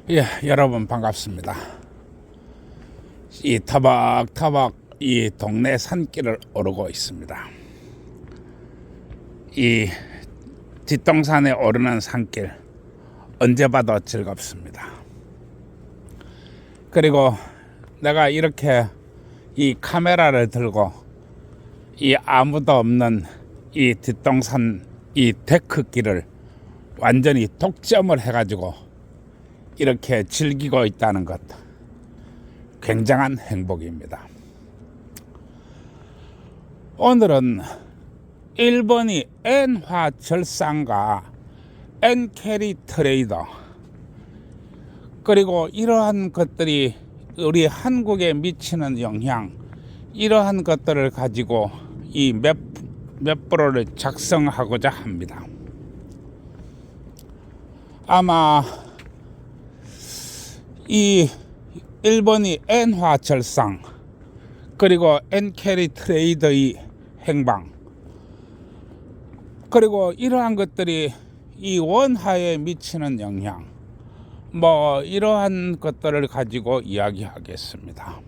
예, 여러분 반갑습니다. 이 터벅터벅 이 동네 산길을 오르고 있습니다. 이 뒷동산에 오르는 산길 언제 봐도 즐겁습니다. 그리고 내가 이렇게 이 카메라를 들고 이 아무도 없는 이 뒷동산 이 데크길을 완전히 독점을 해가지고 이렇게 즐기고 있다는 것, 굉장한 행복입니다. 오늘은 일본이 엔화 절상과 엔캐리 트레이더, 그리고 이러한 것들이 우리 한국에 미치는 영향, 이러한 것들을 가지고 이 맵프로를 작성하고자 합니다. 아마 이 일본이 엔화 절상 그리고 엔캐리 트레이더의 행방, 그리고 이러한 것들이 이 원화에 미치는 영향, 이러한 것들을 가지고 이야기하겠습니다.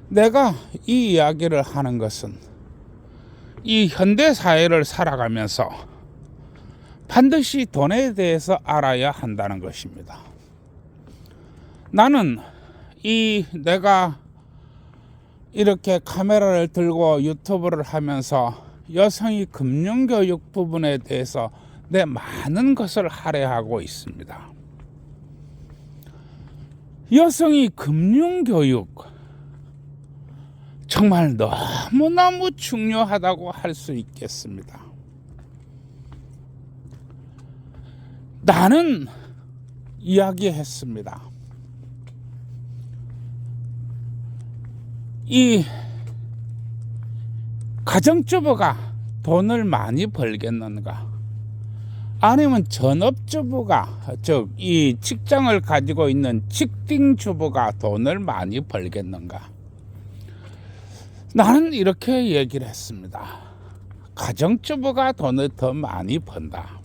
내가 이 이야기를 하는 것은 이 현대 사회를 살아가면서 반드시 돈에 대해서 알아야 한다는 것입니다. 나는 내가 이렇게 카메라를 들고 유튜브를 하면서 여성의 금융교육 부분에 대해서 내 많은 것을 할애하고 있습니다. 여성의 금융교육 정말 너무너무 중요하다고 할 수 있겠습니다. 나는 이야기했습니다. 이 가정주부가 돈을 많이 벌겠는가, 아니면 전업주부가, 즉 이 직장을 가지고 있는 직딩주부가 돈을 많이 벌겠는가. 나는 이렇게 얘기를 했습니다. 가정주부가 돈을 더 많이 번다.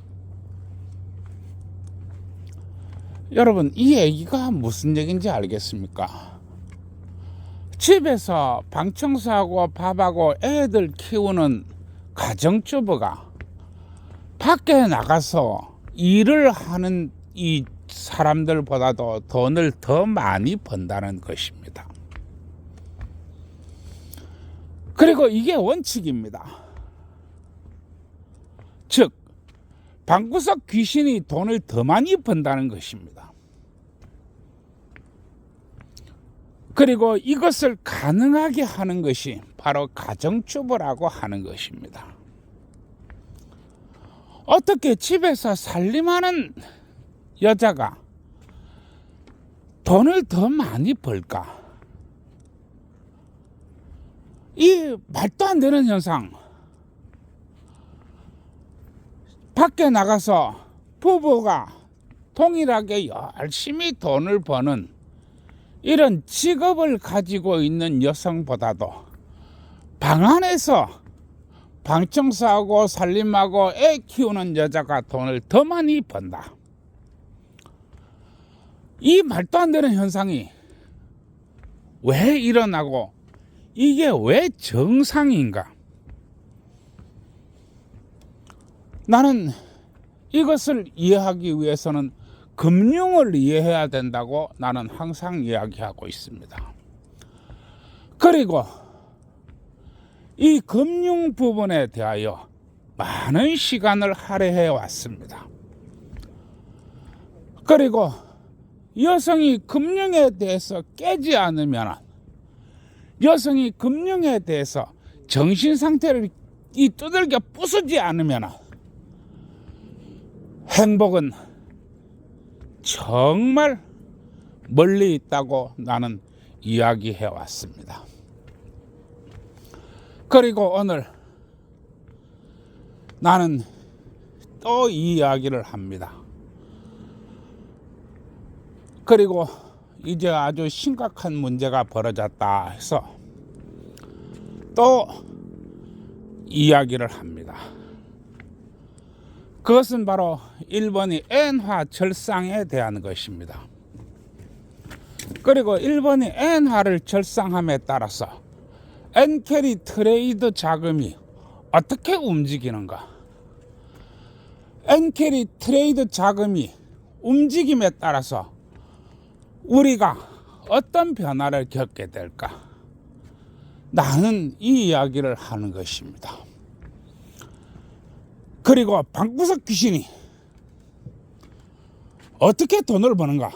여러분, 이 얘기가 무슨 얘기인지 알겠습니까? 집에서 방 청소하고 밥하고 애들 키우는 가정주부가 밖에 나가서 일을 하는 이 사람들보다도 돈을 더 많이 번다는 것입니다. 그리고 이게 원칙입니다. 즉, 방구석 귀신이 돈을 더 많이 번다는 것입니다. 그리고 이것을 가능하게 하는 것이 바로 가정주부라고 하는 것입니다. 어떻게 집에서 살림하는 여자가 돈을 더 많이 벌까? 이 말도 안 되는 현상. 밖에 나가서 부부가 동일하게 열심히 돈을 버는 이런 직업을 가지고 있는 여성보다도 방 안에서 방 청소하고 살림하고 애 키우는 여자가 돈을 더 많이 번다. 이 말도 안 되는 현상이 왜 일어나고 이게 왜 정상인가? 나는 이것을 이해하기 위해서는 금융을 이해해야 된다고 나는 항상 이야기하고 있습니다. 그리고 이 금융 부분에 대하여 많은 시간을 할애해 왔습니다. 그리고 여성이 금융에 대해서 깨지 않으면, 여성이 금융에 대해서 정신 상태를 두들겨 부수지 않으면 행복은 정말 멀리 있다고 나는 이야기해 왔습니다. 그리고 오늘 나는 또 이 이야기를 합니다. 그리고 이제 아주 심각한 문제가 벌어졌다 해서 또 이야기를 합니다. 그것은 바로 일본이 엔화 절상에 대한 것입니다. 그리고 일본이 엔화를 절상함에 따라서 엔캐리 트레이드 자금이 어떻게 움직이는가? 엔캐리 트레이드 자금이 움직임에 따라서 우리가 어떤 변화를 겪게 될까? 나는 이 이야기를 하는 것입니다. 그리고 방구석 귀신이 어떻게 돈을 버는가?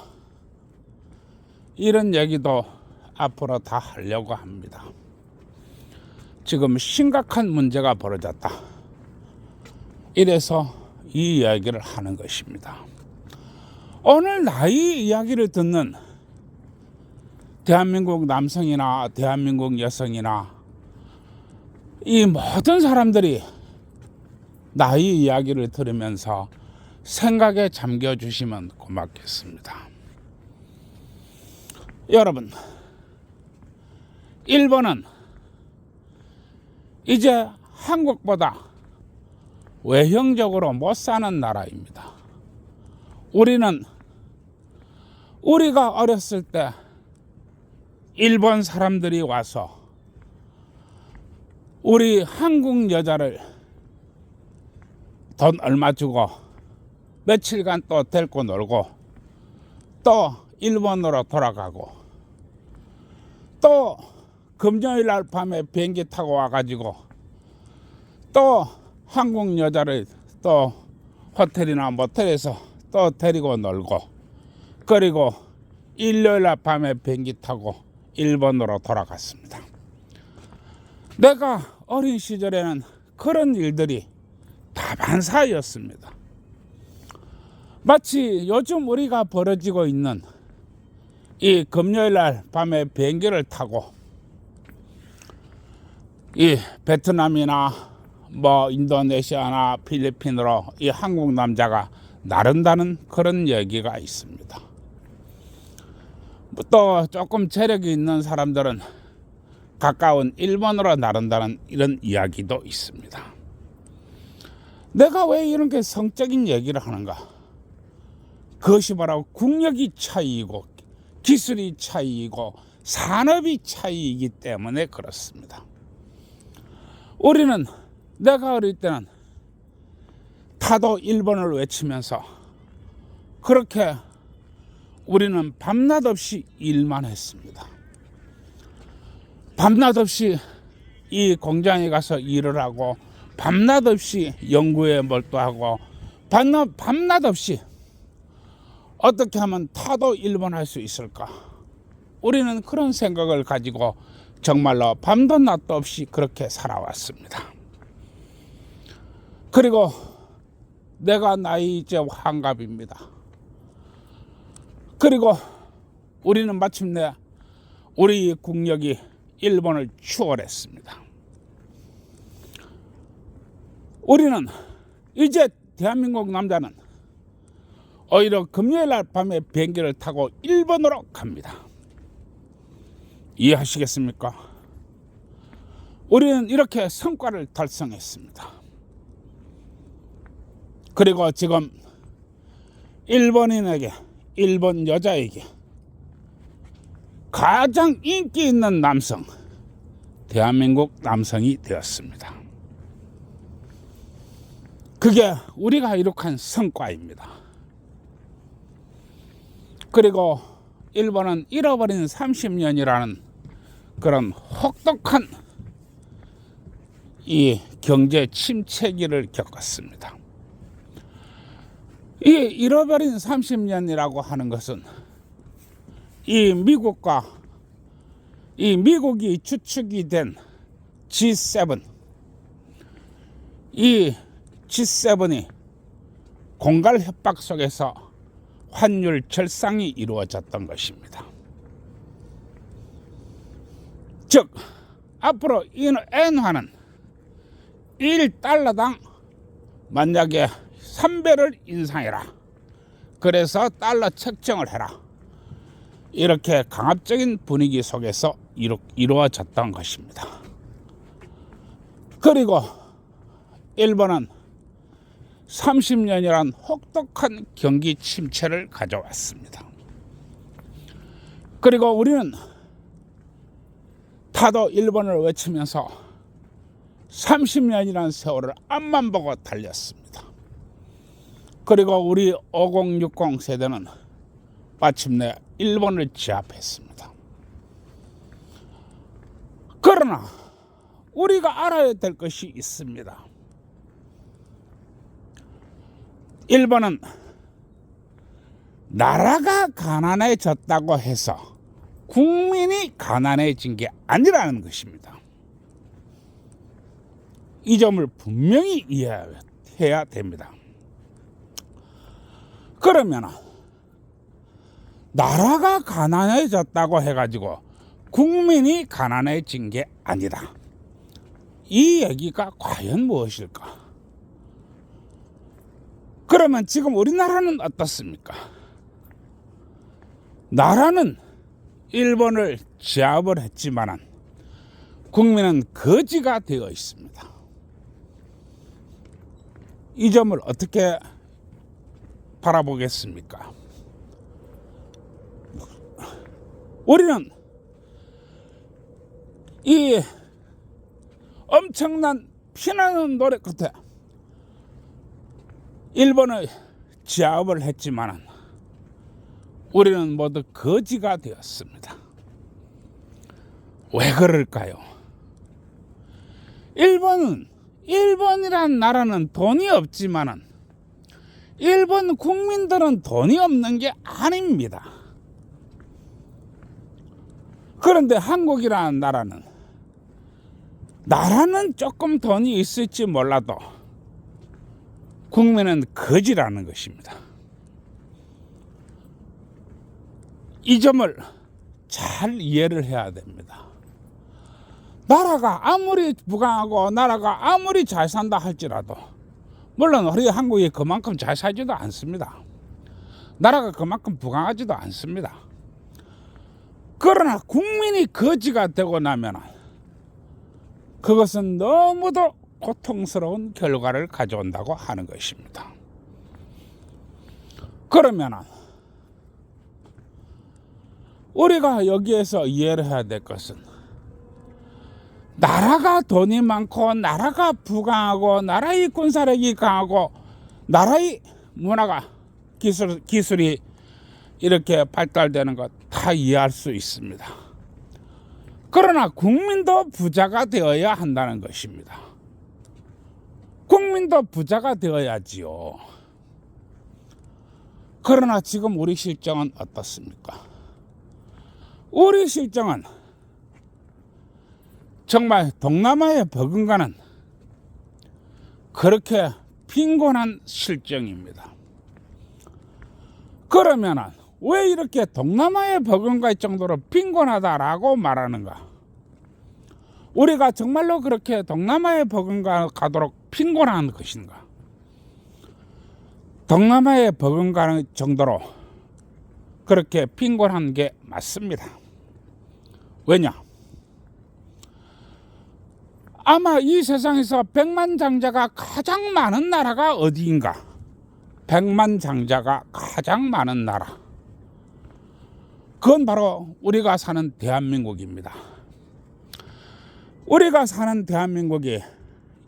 이런 얘기도 앞으로 다 하려고 합니다. 지금 심각한 문제가 벌어졌다. 이래서 이 이야기를 하는 것입니다. 오늘 나이 이야기를 듣는 대한민국 남성이나 대한민국 여성이나 이 모든 사람들이 나이 이야기를 들으면서 생각에 잠겨주시면 고맙겠습니다. 여러분, 일본은 이제 한국보다 외형적으로 못 사는 나라입니다. 우리가 어렸을 때 일본 사람들이 와서 우리 한국 여자를 돈 얼마 주고 며칠간 또 데리고 놀고 또 일본으로 돌아가고 또 금요일 날 밤에 비행기 타고 와가지고 또 한국 여자를 또 호텔이나 모텔에서 또 데리고 놀고 그리고 일요일 날 밤에 비행기 타고 일본으로 돌아갔습니다. 내가 어린 시절에는 그런 일들이 다반사였습니다. 마치 요즘 우리가 벌어지고 있는 이 금요일 날 밤에 비행기를 타고 이 베트남이나 뭐 인도네시아나 필리핀으로 이 한국 남자가 나른다는 그런 얘기가 있습니다. 또 조금 재력이 있는 사람들은 가까운 일본으로 나른다는 이런 이야기도 있습니다. 내가 왜 이렇게 성적인 얘기를 하는가? 그것이 바로 국력이 차이이고 기술이 차이이고 산업이 차이이기 때문에 그렇습니다. 내가 어릴 때는 타도 일본을 외치면서 그렇게 우리는 밤낮 없이 일만 했습니다. 밤낮 없이 이 공장에 가서 일을 하고 밤낮 없이 연구에 몰두하고 밤낮 없이 어떻게 하면 타도 일본 할 수 있을까? 우리는 그런 생각을 가지고 정말로 밤도 낮도 없이 그렇게 살아왔습니다. 그리고 내가 나이 이제 환갑입니다. 그리고 우리는 마침내 우리 국력이 일본을 추월했습니다. 우리는 이제 대한민국 남자는 오히려 금요일 날 밤에 비행기를 타고 일본으로 갑니다. 이해하시겠습니까? 우리는 이렇게 성과를 달성했습니다. 그리고 지금 일본인에게, 일본 여자에게 가장 인기 있는 남성, 대한민국 남성이 되었습니다. 그게 우리가 이룩한 성과입니다. 그리고 일본은 잃어버린 30년이라는 그런 혹독한 이 경제 침체기를 겪었습니다. 이 잃어버린 30년이라고 하는 것은 이 미국이 주축이 된 G7, 이 G7이 공갈 협박 속에서 환율 절상이 이루어졌던 것입니다. 즉 앞으로 이 엔화는 1달러당 만약에 3배를 인상해라. 그래서 달러 책정을 해라. 이렇게 강압적인 분위기 속에서 이루어졌던 것입니다. 그리고 일본은 30년이란 혹독한 경기 침체를 가져왔습니다. 그리고 우리는 타도 일본을 외치면서 30년이라는 세월을 앞만 보고 달렸습니다. 그리고 우리 5060 세대는 마침내 일본을 제압했습니다. 그러나 우리가 알아야 될 것이 있습니다. 일본은 나라가 가난해졌다고 해서 국민이 가난해진 게 아니라는 것입니다. 이 점을 분명히 이해해야 됩니다. 그러면 나라가 가난해졌다고 해가지고 국민이 가난해진 게 아니다. 이 얘기가 과연 무엇일까? 그러면 지금 우리나라는 어떻습니까? 나라는 일본을 제압을 했지만 국민은 거지가 되어 있습니다. 이 점을 어떻게 바라보겠습니까? 우리는 이 엄청난 피나는 노래 끝에 일본을 제압을 했지만 우리는 모두 거지가 되었습니다. 왜 그럴까요? 일본이란 나라는 돈이 없지만 일본 국민들은 돈이 없는 게 아닙니다. 그런데 한국이라는 나라는 조금 돈이 있을지 몰라도 국민은 거지라는 것입니다. 이 점을 잘 이해를 해야 됩니다. 나라가 아무리 부강하고 나라가 아무리 잘 산다 할지라도 물론 우리 한국이 그만큼 잘 살지도 않습니다. 나라가 그만큼 부강하지도 않습니다. 그러나 국민이 거지가 되고 나면 그것은 너무도 고통스러운 결과를 가져온다고 하는 것입니다. 그러면 우리가 여기에서 이해를 해야 될 것은 나라가 돈이 많고 나라가 부강하고 나라의 군사력이 강하고 나라의 문화가 기술이 이렇게 발달되는 것 다 이해할 수 있습니다. 그러나 국민도 부자가 되어야 한다는 것입니다. 국민도 부자가 되어야지요. 그러나 지금 우리 실정은 어떻습니까? 우리 실정은 정말 동남아에 버금가는 그렇게 빈곤한 실정입니다. 그러면 왜 이렇게 동남아에 버금갈 정도로 빈곤하다라고 말하는가? 우리가 정말로 그렇게 동남아에 버금가도록 빈곤한 것인가? 동남아에 버금가는 정도로 그렇게 빈곤한 게 맞습니다. 왜냐? 아마 이 세상에서 백만장자가 가장 많은 나라가 어디인가? 백만장자가 가장 많은 나라. 그건 바로 우리가 사는 대한민국입니다. 우리가 사는 대한민국이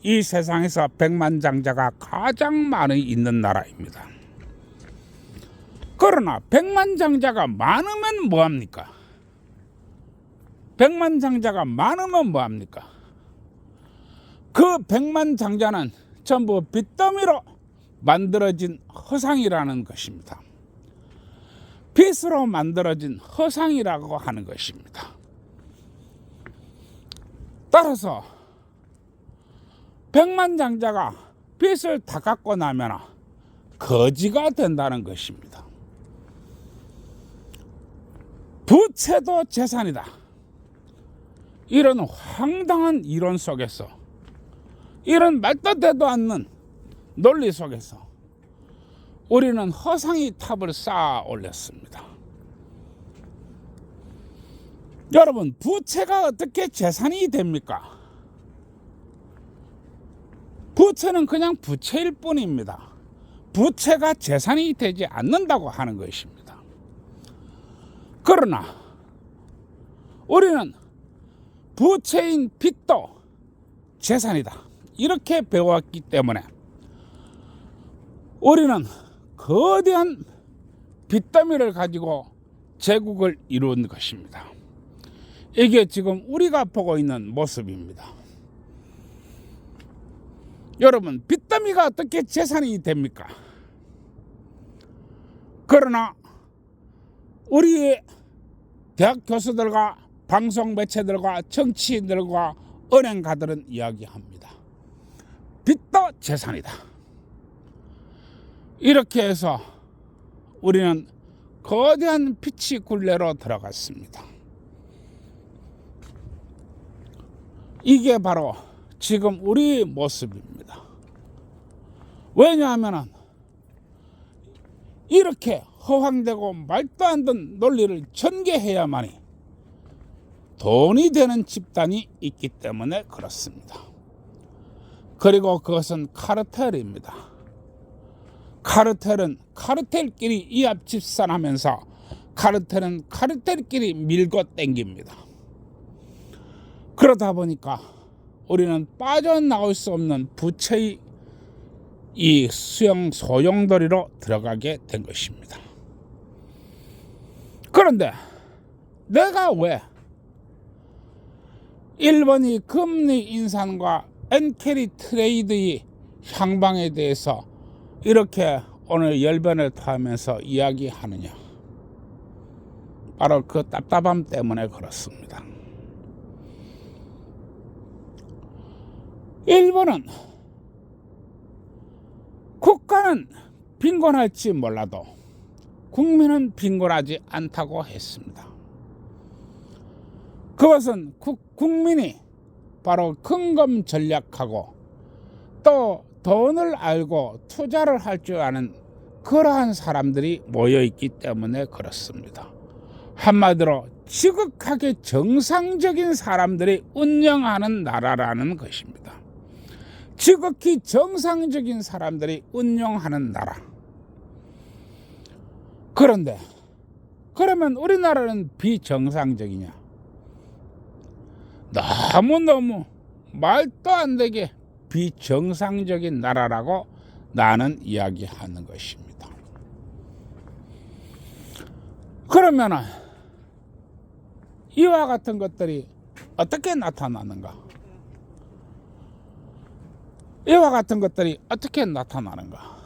이 세상에서 백만장자가 가장 많이 있는 나라입니다. 그러나 백만장자가 많으면 뭐합니까? 백만장자가 많으면 뭐합니까? 그 백만장자는 전부 빚더미로 만들어진 허상이라는 것입니다. 빚으로 만들어진 허상이라고 하는 것입니다. 따라서 백만장자가 빚을 다 갚고 나면 거지가 된다는 것입니다. 부채도 재산이다. 이런 황당한 이론 속에서 이런 말도 되도 않는 논리 속에서 우리는 허상의 탑을 쌓아 올렸습니다. 여러분, 부채가 어떻게 재산이 됩니까? 부채는 그냥 부채일 뿐입니다. 부채가 재산이 되지 않는다고 하는 것입니다. 그러나 우리는 부채인 빚도 재산이다. 이렇게 배워왔기 때문에 우리는 거대한 빚더미를 가지고 제국을 이룬 것입니다. 이게 지금 우리가 보고 있는 모습입니다. 여러분, 빚더미가 어떻게 재산이 됩니까? 그러나 우리 대학 교수들과 방송 매체들과 정치인들과 은행가들은 이야기합니다. 빚도 재산이다. 이렇게 해서 우리는 거대한 빚이 굴레로 들어갔습니다. 이게 바로 지금 우리 모습입니다. 왜냐하면 이렇게 허황되고 말도 안 되는 논리를 전개해야만이 돈이 되는 집단이 있기 때문에 그렇습니다. 그리고 그것은 카르텔입니다. 카르텔은 카르텔끼리 이합집산하면서 카르텔은 카르텔끼리 밀고 땡깁니다. 그러다 보니까 우리는 빠져나올 수 없는 부채의 이 수용 소용돌이로 들어가게 된 것입니다. 그런데 내가 왜 일본이 금리 인상과 엔캐리 트레이드의 향방에 대해서 이렇게 오늘 열변을 토하면서 이야기하느냐? 바로 그 답답함 때문에 그렇습니다. 일본은 국가는 빈곤할지 몰라도 국민은 빈곤하지 않다고 했습니다. 그것은 국민이 바로 근검 전략하고 또 돈을 알고 투자를 할 줄 아는 그러한 사람들이 모여있기 때문에 그렇습니다. 한마디로 지극하게 정상적인 사람들이 운영하는 나라라는 것입니다. 지극히 정상적인 사람들이 운영하는 나라. 그런데 그러면 우리나라는 비정상적이냐? 너무너무 말도 안 되게 비정상적인 나라라고 나는 이야기하는 것입니다. 그러면 이와 같은 것들이 어떻게 나타나는가? 이와 같은 것들이 어떻게 나타나는가?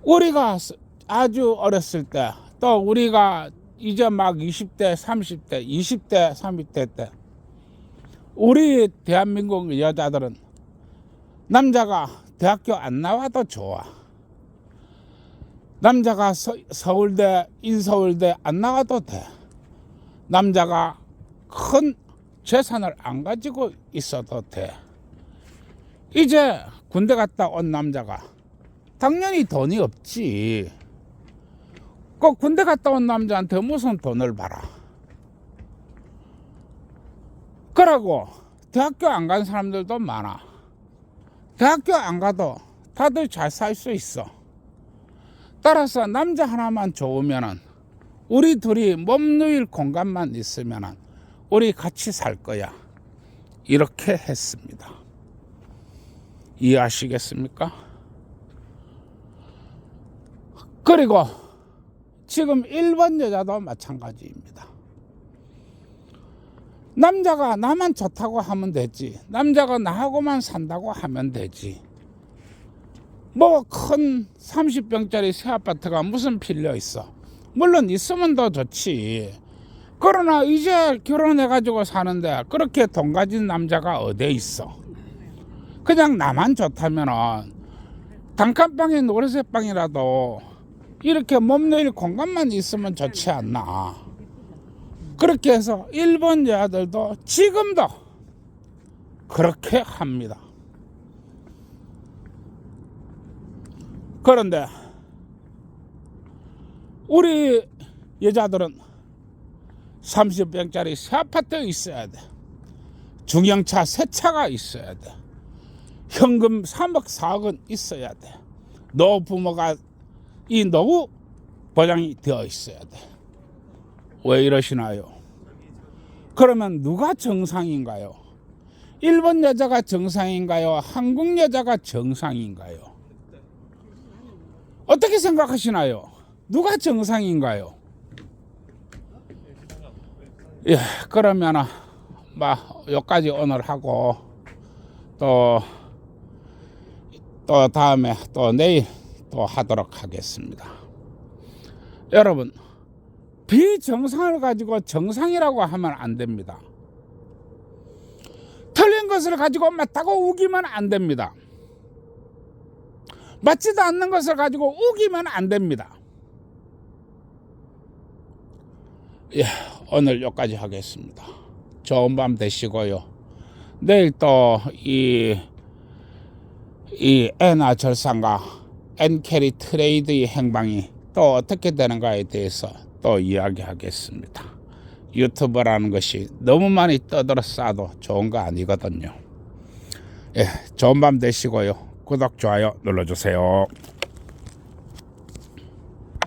우리가 아주 어렸을 때, 또 우리가 이제 막 20대, 30대, 20대, 30대 때 우리 대한민국 여자들은 남자가 대학교 안 나와도 좋아. 남자가 서울대, 인서울대 안 나와도 돼. 남자가 큰 재산을 안 가지고 있어도 돼. 이제 군대 갔다 온 남자가 당연히 돈이 없지. 꼭 군대 갔다 온 남자한테 무슨 돈을 받아. 그러고 대학교 안 간 사람들도 많아. 대학교 안 가도 다들 잘 살 수 있어. 따라서 남자 하나만 좋으면은 우리 둘이 몸 누일 공간만 있으면은 우리 같이 살 거야. 이렇게 했습니다. 이해하시겠습니까? 그리고 지금 일본 여자도 마찬가지입니다. 남자가 나만 좋다고 하면 되지. 남자가 나하고만 산다고 하면 되지. 뭐 큰 30평짜리 새 아파트가 무슨 필요 있어. 물론 있으면 더 좋지. 그러나 이제 결혼해가지고 사는데 그렇게 돈 가진 남자가 어디 있어. 그냥 나만 좋다면은 단칸방에 노래새방이라도 이렇게 몸 내일 공간만 있으면 좋지 않나. 그렇게 해서 일본 여자들도 지금도 그렇게 합니다. 그런데 우리 여자들은 30평짜리 새 아파트에 있어야 돼. 중형차 새 차가 있어야 돼. 현금 3억 4억은 있어야 돼. 노부모가 이 노후 보장이 되어 있어야 돼. 왜 이러시나요? 그러면 누가 정상인가요? 일본 여자가 정상인가요? 한국 여자가 정상인가요? 어떻게 생각하시나요? 누가 정상인가요? 예, 그러면은 여기까지 오늘 하고 또 다음에 또 내일 또 하도록 하겠습니다. 여러분, 비정상을 가지고 정상이라고 하면 안 됩니다. 틀린 것을 가지고 맞다고 우기면 안 됩니다. 맞지도 않는 것을 가지고 우기면 안 됩니다. 예, 오늘 여기까지 하겠습니다. 좋은 밤 되시고요. 내일 또 이 엔화 절상과 엔캐리 트레이드의 행방이 또 어떻게 되는가에 대해서 또 이야기하겠습니다. 유튜브라는 것이 너무 많이 떠들어싸도 좋은 거 아니거든요. 예, 좋은 밤 되시고요. 구독, 좋아요 눌러주세요.